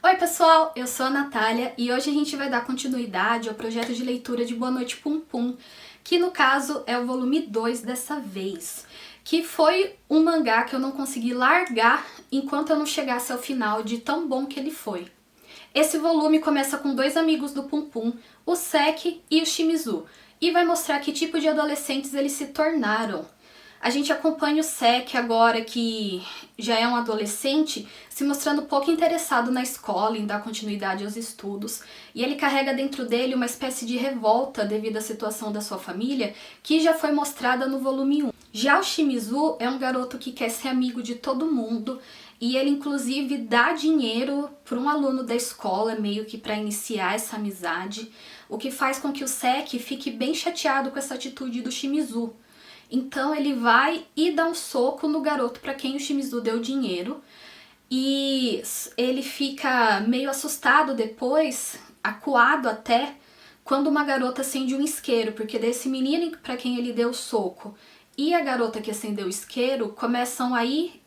Oi pessoal, eu sou a Natália e hoje a gente vai dar continuidade ao projeto de leitura de Boa Noite Pum Pum, que no caso é o volume 2 dessa vez, que foi um mangá que eu não consegui largar enquanto eu não chegasse ao final de tão bom que ele foi. Esse volume começa com dois amigos do Pum Pum, o Seki e o Shimizu, e vai mostrar que tipo de adolescentes eles se tornaram. A gente acompanha o Seki agora, que já é um adolescente, se mostrando pouco interessado na escola, em dar continuidade aos estudos, e ele carrega dentro dele uma espécie de revolta devido à situação da sua família, que já foi mostrada no volume 1. Já o Shimizu é um garoto que quer ser amigo de todo mundo, e ele inclusive dá dinheiro para um aluno da escola, meio que para iniciar essa amizade, o que faz com que o Seki fique bem chateado com essa atitude do Shimizu. Então ele vai e dá um soco no garoto para quem o Shimizu deu dinheiro. E ele fica meio assustado depois, acuado até, quando uma garota acende um isqueiro, porque desse menino para quem ele deu o soco e a garota que acendeu o isqueiro começam a ir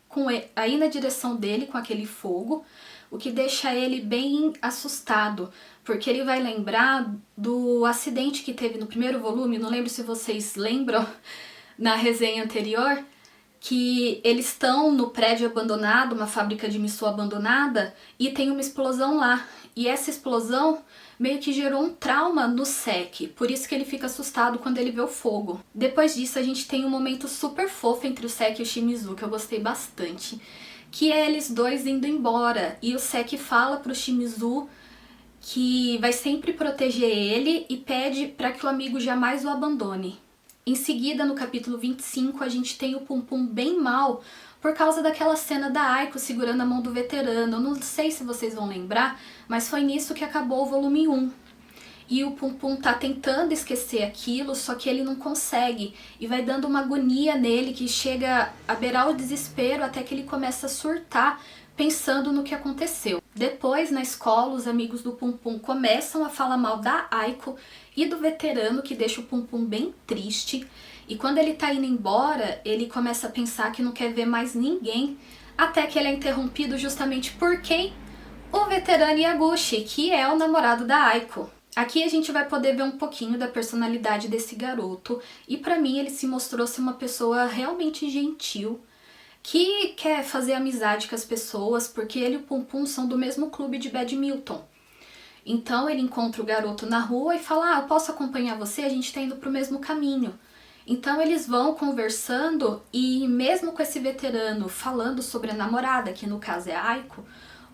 na direção dele com aquele fogo, o que deixa ele bem assustado, porque ele vai lembrar do acidente que teve no primeiro volume, não lembro se vocês lembram, na resenha anterior, que eles estão no prédio abandonado, uma fábrica de miçô abandonada, e tem uma explosão lá. E essa explosão meio que gerou um trauma no Seki, por isso que ele fica assustado quando ele vê o fogo. Depois disso a gente tem um momento super fofo entre o Seki e o Shimizu, que eu gostei bastante, que é eles dois indo embora, e o Seki fala pro Shimizu que vai sempre proteger ele e pede para que o amigo jamais o abandone. Em seguida, no capítulo 25, a gente tem o Pum Pum bem mal por causa daquela cena da Aiko segurando a mão do veterano. Eu não sei se vocês vão lembrar, mas foi nisso que acabou o volume 1. E o Pum Pum tá tentando esquecer aquilo, só que ele não consegue. E vai dando uma agonia nele que chega a beirar o desespero até que ele começa a surtar pensando no que aconteceu. Depois, na escola, os amigos do Pum Pum começam a falar mal da Aiko e do veterano, que deixa o Pum Pum bem triste. E quando ele tá indo embora, ele começa a pensar que não quer ver mais ninguém, até que ele é interrompido justamente por quem? O veterano Yaguchi, que é o namorado da Aiko. Aqui a gente vai poder ver um pouquinho da personalidade desse garoto, e pra mim ele se mostrou ser uma pessoa realmente gentil, que quer fazer amizade com as pessoas, porque ele e o Pum Pum são do mesmo clube de badminton. Então ele encontra o garoto na rua e fala, eu posso acompanhar você? A gente tá indo pro mesmo caminho. Então eles vão conversando e mesmo com esse veterano falando sobre a namorada, que no caso é a Aiko,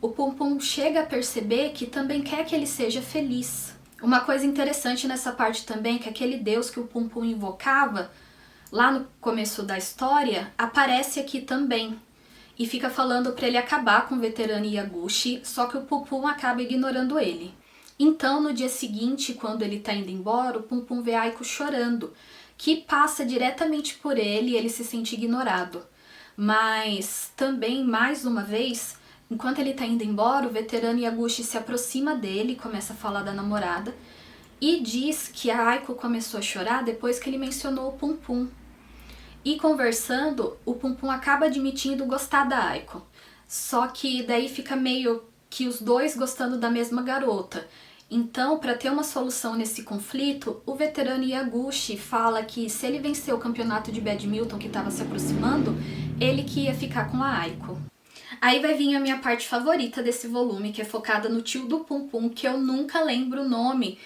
o Pum Pum chega a perceber que também quer que ele seja feliz. Uma coisa interessante nessa parte também é que aquele deus que o Pum Pum invocava, lá no começo da história, aparece aqui também. E fica falando para ele acabar com o veterano Yaguchi, só que o Pum Pum acaba ignorando ele. Então, no dia seguinte, quando ele tá indo embora, o Pum Pum vê a Aiko chorando, que passa diretamente por ele e ele se sente ignorado. Mas também, mais uma vez, enquanto ele tá indo embora, o veterano Yaguchi se aproxima dele, começa a falar da namorada, e diz que a Aiko começou a chorar depois que ele mencionou o Pum Pum. E conversando, o Pum Pum acaba admitindo gostar da Aiko. Só que daí fica meio que os dois gostando da mesma garota. Então, para ter uma solução nesse conflito, o veterano Yaguchi fala que se ele vencer o campeonato de badminton que estava se aproximando, ele que ia ficar com a Aiko. Aí vai vir a minha parte favorita desse volume, que é focada no tio do Pum Pum, que eu nunca lembro o nome.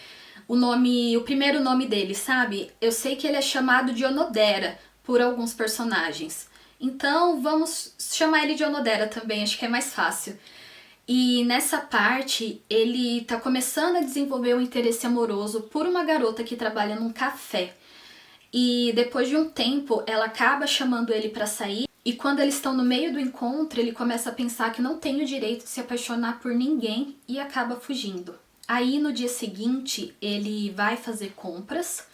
O primeiro nome dele, sabe? Eu sei que ele é chamado de Onodera por alguns personagens. Então vamos chamar ele de Onodera também, acho que é mais fácil. E nessa parte ele tá começando a desenvolver um interesse amoroso por uma garota que trabalha num café. E depois de um tempo ela acaba chamando ele pra sair, e quando eles estão no meio do encontro ele começa a pensar que não tem o direito de se apaixonar por ninguém e acaba fugindo. Aí no dia seguinte ele vai fazer compras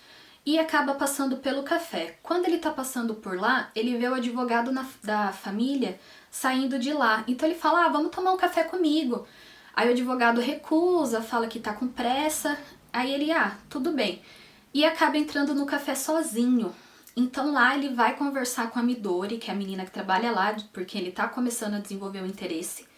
e acaba passando pelo café. Quando ele tá passando por lá, ele vê o advogado da família saindo de lá. Então ele fala, vamos tomar um café comigo. Aí o advogado recusa, fala que tá com pressa. Aí ele, tudo bem. E acaba entrando no café sozinho. Então lá ele vai conversar com a Midori, que é a menina que trabalha lá, porque ele tá começando a desenvolver o interesse.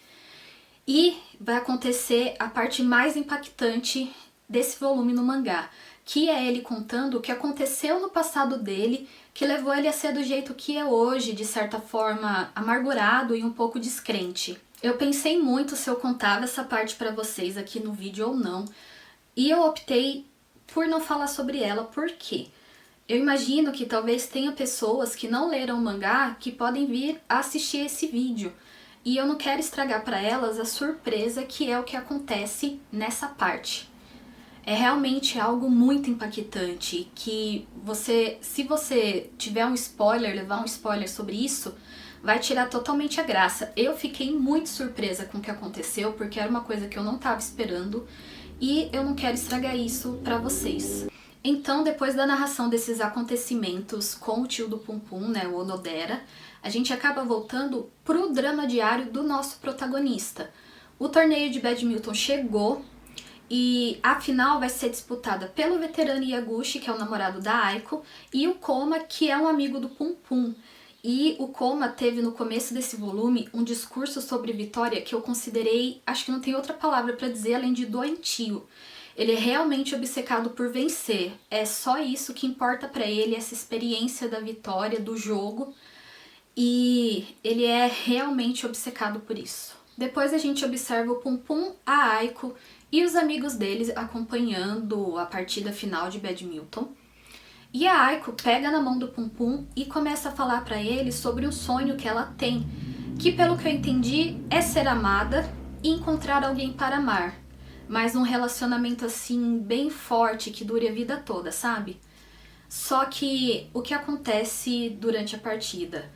E vai acontecer a parte mais impactante desse volume no mangá, que é ele contando o que aconteceu no passado dele, que levou ele a ser do jeito que é hoje, de certa forma amargurado e um pouco descrente. Eu pensei muito se eu contava essa parte pra vocês aqui no vídeo ou não, e eu optei por não falar sobre ela. Por quê? Eu imagino que talvez tenha pessoas que não leram o mangá que podem vir a assistir esse vídeo, e eu não quero estragar para elas a surpresa que é o que acontece nessa parte. É realmente algo muito impactante, que se você tiver um spoiler, levar um spoiler sobre isso, vai tirar totalmente a graça. Eu fiquei muito surpresa com o que aconteceu, porque era uma coisa que eu não estava esperando, e eu não quero estragar isso para vocês. Então, depois da narração desses acontecimentos com o tio do Pum Pum, né, o Onodera, a gente acaba voltando pro drama diário do nosso protagonista. O torneio de badminton chegou e a final vai ser disputada pelo veterano Yaguchi, que é o namorado da Aiko, e o Koma, que é um amigo do Pum Pum. E o Koma teve no começo desse volume um discurso sobre vitória que eu considerei, acho que não tem outra palavra para dizer além de doentio. Ele é realmente obcecado por vencer, é só isso que importa pra ele, essa experiência da vitória, do jogo, e ele é realmente obcecado por isso. Depois a gente observa o Pum Pum, a Aiko e os amigos deles acompanhando a partida final de badminton. E a Aiko pega na mão do Pum Pum e começa a falar pra ele sobre um sonho que ela tem, que pelo que eu entendi é ser amada e encontrar alguém para amar. Mas um relacionamento assim bem forte que dure a vida toda, sabe? Só que o que acontece durante a partida?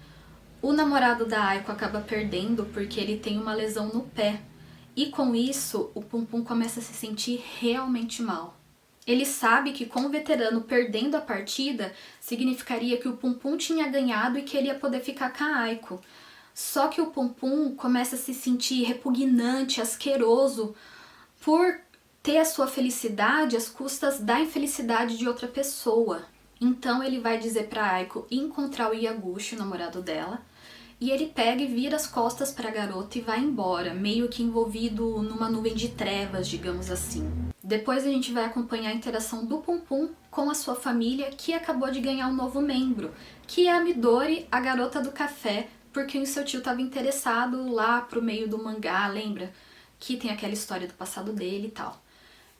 O namorado da Aiko acaba perdendo porque ele tem uma lesão no pé. E com isso, o Pum Pum começa a se sentir realmente mal. Ele sabe que com o veterano perdendo a partida, significaria que o Pum Pum tinha ganhado e que ele ia poder ficar com a Aiko. Só que o Pum Pum começa a se sentir repugnante, asqueroso, por ter a sua felicidade às custas da infelicidade de outra pessoa. Então ele vai dizer pra Aiko encontrar o Yaguchi, o namorado dela, e ele pega e vira as costas pra garota e vai embora, meio que envolvido numa nuvem de trevas, digamos assim. Depois a gente vai acompanhar a interação do Pum Pum com a sua família, que acabou de ganhar um novo membro, que é a Midori, a garota do café, porque o seu tio estava interessado lá pro meio do mangá, lembra? Que tem aquela história do passado dele e tal.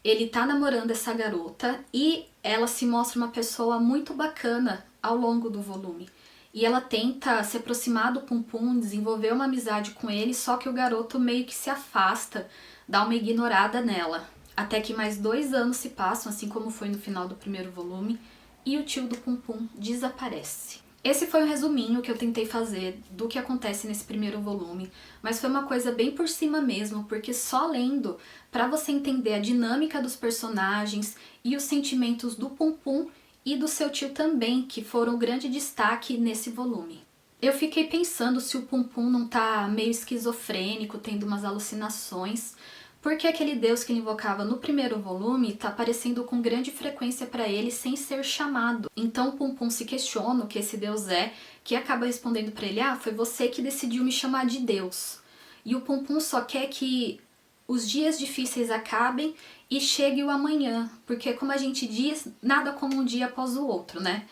Ele tá namorando essa garota e ela se mostra uma pessoa muito bacana ao longo do volume. E ela tenta se aproximar do Pum Pum, desenvolver uma amizade com ele, só que o garoto meio que se afasta, dá uma ignorada nela. Até que mais 2 anos se passam, assim como foi no final do primeiro volume, e o tio do Pum Pum desaparece. Esse foi um resuminho que eu tentei fazer do que acontece nesse primeiro volume, mas foi uma coisa bem por cima mesmo, porque só lendo, pra você entender a dinâmica dos personagens e os sentimentos do Pum Pum e do seu tio também, que foram o grande destaque nesse volume. Eu fiquei pensando se o Pum Pum não tá meio esquizofrênico, tendo umas alucinações, porque aquele deus que ele invocava no primeiro volume tá aparecendo com grande frequência pra ele sem ser chamado. Então o Pum Pum se questiona o que esse deus é, que acaba respondendo pra ele, foi você que decidiu me chamar de Deus. E o Pum Pum só quer que os dias difíceis acabem e chegue o amanhã, porque como a gente diz, nada como um dia após o outro, né?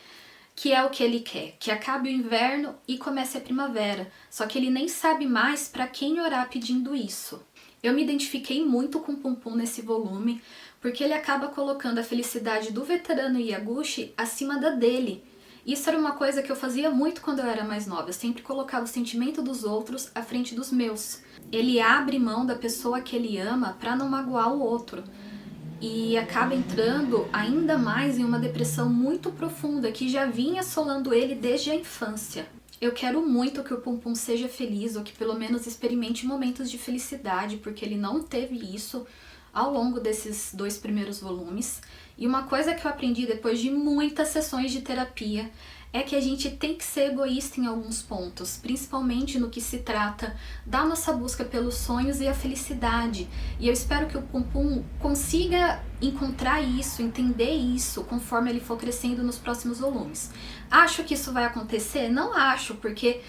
Que é o que ele quer, que acabe o inverno e comece a primavera, só que ele nem sabe mais pra quem orar pedindo isso. Eu me identifiquei muito com o Pum Pum nesse volume, porque ele acaba colocando a felicidade do veterano Yaguchi acima da dele. Isso era uma coisa que eu fazia muito quando eu era mais nova, eu sempre colocava o sentimento dos outros à frente dos meus. Ele abre mão da pessoa que ele ama pra não magoar o outro. E acaba entrando ainda mais em uma depressão muito profunda que já vinha assolando ele desde a infância. Eu quero muito que o Pum Pum seja feliz, ou que pelo menos experimente momentos de felicidade, porque ele não teve isso ao longo desses 2 primeiros volumes. E uma coisa que eu aprendi depois de muitas sessões de terapia é que a gente tem que ser egoísta em alguns pontos, principalmente no que se trata da nossa busca pelos sonhos e a felicidade. E eu espero que o Pum Pum consiga encontrar isso, entender isso, conforme ele for crescendo nos próximos volumes. Acho que isso vai acontecer? Não acho, porque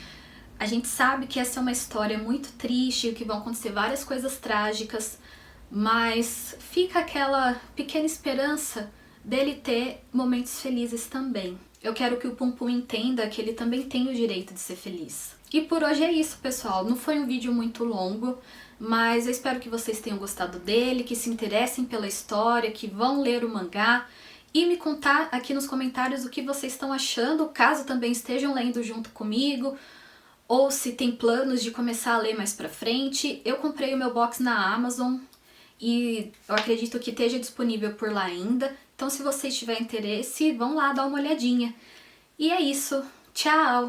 A gente sabe que essa é uma história muito triste, que vão acontecer várias coisas trágicas, mas fica aquela pequena esperança dele ter momentos felizes também. Eu quero que o Pum Pum entenda que ele também tem o direito de ser feliz. E por hoje é isso, pessoal. Não foi um vídeo muito longo, mas eu espero que vocês tenham gostado dele, que se interessem pela história, que vão ler o mangá e me contar aqui nos comentários o que vocês estão achando, caso também estejam lendo junto comigo, ou se tem planos de começar a ler mais pra frente. Eu comprei o meu box na Amazon e eu acredito que esteja disponível por lá ainda. Então se vocês tiverem interesse, vão lá dar uma olhadinha. E é isso. Tchau!